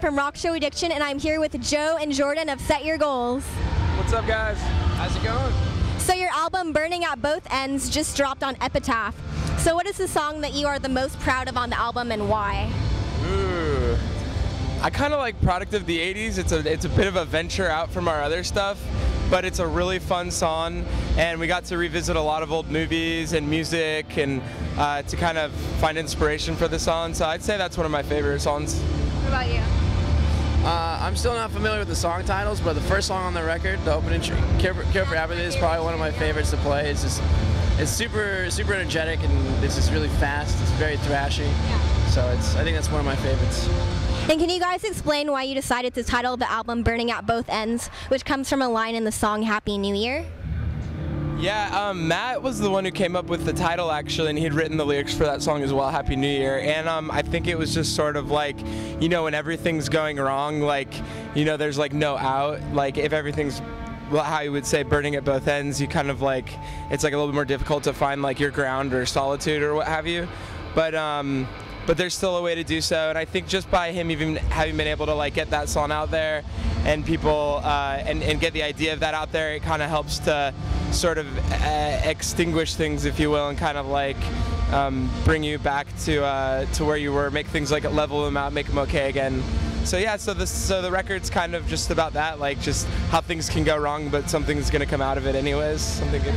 from Rock Show Addiction, and I'm here with Joe and Jordan of Set Your Goals. What's up, guys? How's it going? So your album, Burning at Both Ends, just dropped on Epitaph. So what is the song that you are the most proud of on the album, and why? Ooh. I kind of like Product of the 80s. It's a bit of a venture out from our other stuff, but it's a really fun song, and we got to revisit a lot of old movies and music, and to kind of find inspiration for the song. So I'd say that's one of my favorite songs. What about you? I'm still not familiar with the song titles, but the first song on the record, the opening, Cure for Apathy, is probably one of my favorites to play. It's super energetic, and it's just really fast. It's very thrashy. Yeah. So I think that's one of my favorites. And can you guys explain why you decided to title the album Burning at Both Ends, which comes from a line in the song Happy New Year? Yeah, Matt was the one who came up with the title, actually, and he'd written the lyrics for that song as well, Happy New Year. And I think it was just sort of like, you know, when everything's going wrong, like, you know, there's like no out. Like if everything's, well, how you would say, burning at both ends, you kind of like, it's like a little bit more difficult to find like your ground or solitude or what have you. But there's still a way to do so, and I think just by him even having been able to like get that song out there, and people and get the idea of that out there, it kind of helps to sort of extinguish things, if you will, and kind of like bring you back to where you were, make things like level them out, make them okay again. So yeah, so the record's kind of just about that, like just how things can go wrong, but something's gonna come out of it anyways, something good.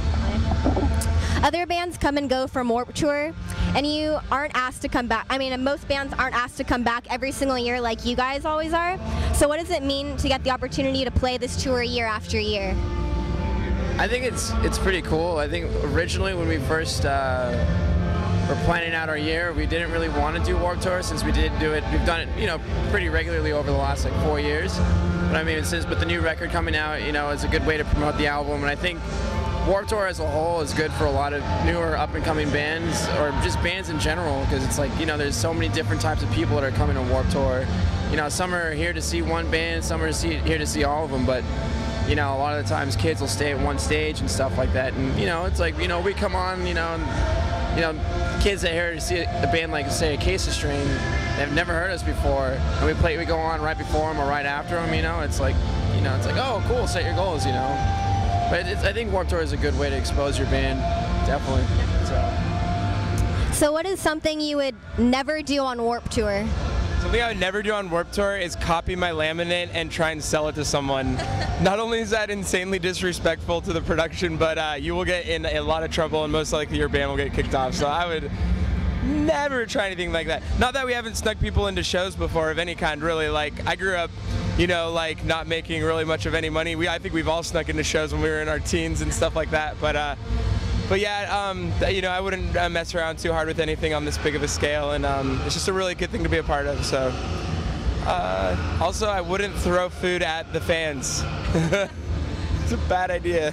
Other bands come and go from Warped Tour, and you aren't asked to come back. I mean, most bands aren't asked to come back every single year like you guys always are. So what does it mean to get the opportunity to play this tour year after year? I think it's pretty cool. I think originally when we first were planning out our year, we didn't really want to do Warped Tour since we did do it. We've done it, you know, pretty regularly over the last like 4 years. But I mean, with the new record coming out, you know, it's a good way to promote the album, and I think Warped Tour as a whole is good for a lot of newer up-and-coming bands, or just bands in general, because it's like, you know, there's so many different types of people that are coming to Warped Tour. You know, some are here to see one band, some are here to see all of them, but, you know, a lot of the times kids will stay at one stage and stuff like that, and, you know, it's like, you know, we come on, you know, and, you know, kids that are here to see a band like, say, Acacia Strain, they've never heard us before, and we go on right before them or right after them, you know, it's like, oh, cool, set your goals, you know. But I think Warped Tour is a good way to expose your band, definitely. So what is something you would never do on Warped Tour? Something I would never do on Warped Tour is copy my laminate and try and sell it to someone. Not only is that insanely disrespectful to the production, but you will get in a lot of trouble, and most likely your band will get kicked off. So I would never try anything like that. Not that we haven't snuck people into shows before of any kind, really. Like, I grew up, you know, like not making really much of any money. I think we've all snuck into shows when we were in our teens and stuff like that. But yeah, you know, I wouldn't mess around too hard with anything on this big of a scale, and it's just a really good thing to be a part of. So, also, I wouldn't throw food at the fans. It's a bad idea.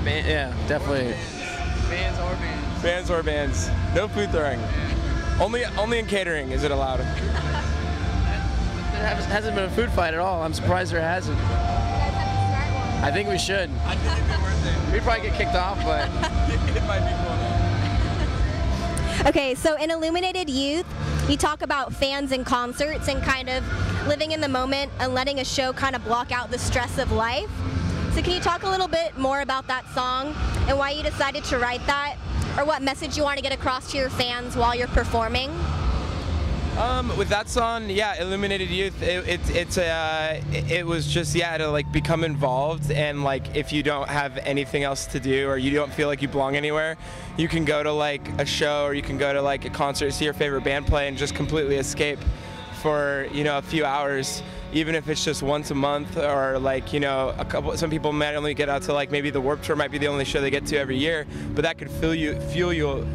Yeah, definitely. Fans or bands. Fans or bands. No food throwing. Only in catering is it allowed. There hasn't been a food fight at all. I'm surprised there hasn't. I think we should. I think it'd be worth it. We'd probably get kicked off, but it might be cool. Okay, so in Illuminated Youth, you talk about fans and concerts and kind of living in the moment and letting a show kind of block out the stress of life. So can you talk a little bit more about that song and why you decided to write that, or what message you want to get across to your fans while you're performing? With that song, yeah, Illuminated Youth, it was just, yeah, to like become involved, and like if you don't have anything else to do, or you don't feel like you belong anywhere, you can go to like a show, or you can go to like a concert, see your favorite band play, and just completely escape for, you know, a few hours, even if it's just once a month, or like, you know, some people might only get out to like maybe the Warped Tour might be the only show they get to every year, but that could fuel you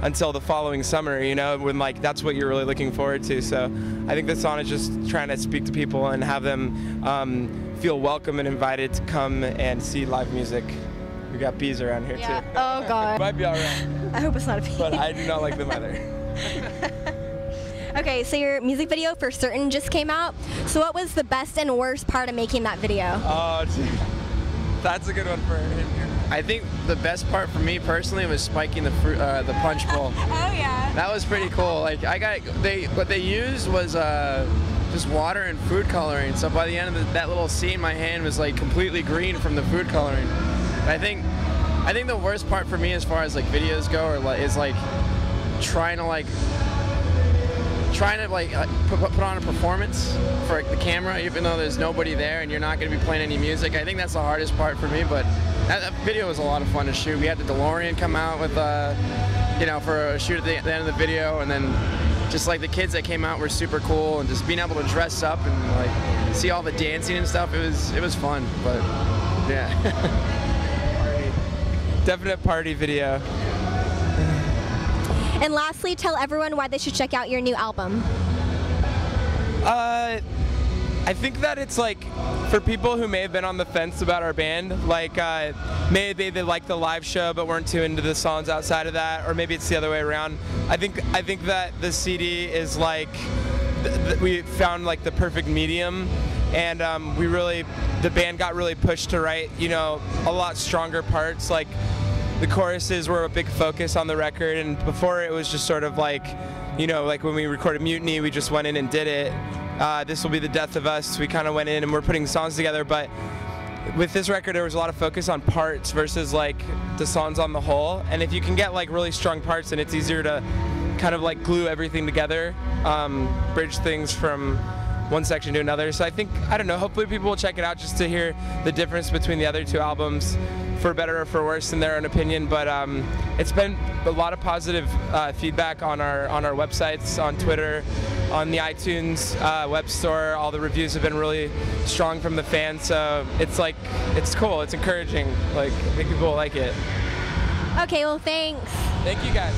until the following summer, you know, when like that's what you're really looking forward to. So I think this song is just trying to speak to people and have them feel welcome and invited to come and see live music. We got bees around here too. Oh God. It might be alright. I hope it's not a bee. But I do not like them either. Okay, so your music video for Certain just came out. So what was the best and worst part of making that video? Oh, gee. That's a good one for him here. I think the best part for me personally was spiking the punch bowl. Oh yeah. That was pretty cool. Like what they used was just water and food coloring. So by the end of that little scene, my hand was like completely green from the food coloring. I think the worst part for me as far as like videos go is like trying to put on a performance for the camera, even though there's nobody there and you're not going to be playing any music. I think that's the hardest part for me, but that video was a lot of fun to shoot. We had the DeLorean come out with, for a shoot at the end of the video, and then just like the kids that came out were super cool, and just being able to dress up and like see all the dancing and stuff. It was fun, but yeah. Definite party video. And lastly, tell everyone why they should check out your new album. I think that it's like for people who may have been on the fence about our band, like maybe they liked the live show but weren't too into the songs outside of that, or maybe it's the other way around. I think that the CD is like we found like the perfect medium, and the band got really pushed to write a lot stronger parts. Like the choruses were a big focus on the record, and before it was just sort of like like when we recorded Mutiny, we just went in and did it. This Will Be the Death of Us, we kind of went in and we're putting songs together, but with this record there was a lot of focus on parts versus like the songs on the whole, and if you can get like really strong parts, then it's easier to kind of like glue everything together, bridge things from one section to another. So I don't know, hopefully people will check it out just to hear the difference between the other two albums, for better or for worse in their own opinion. But it's been a lot of positive feedback on our websites, on Twitter, on the iTunes web store. All the reviews have been really strong from the fans, so it's cool, it's encouraging. Like, I think people will like it. Okay, well, thanks. Thank you guys.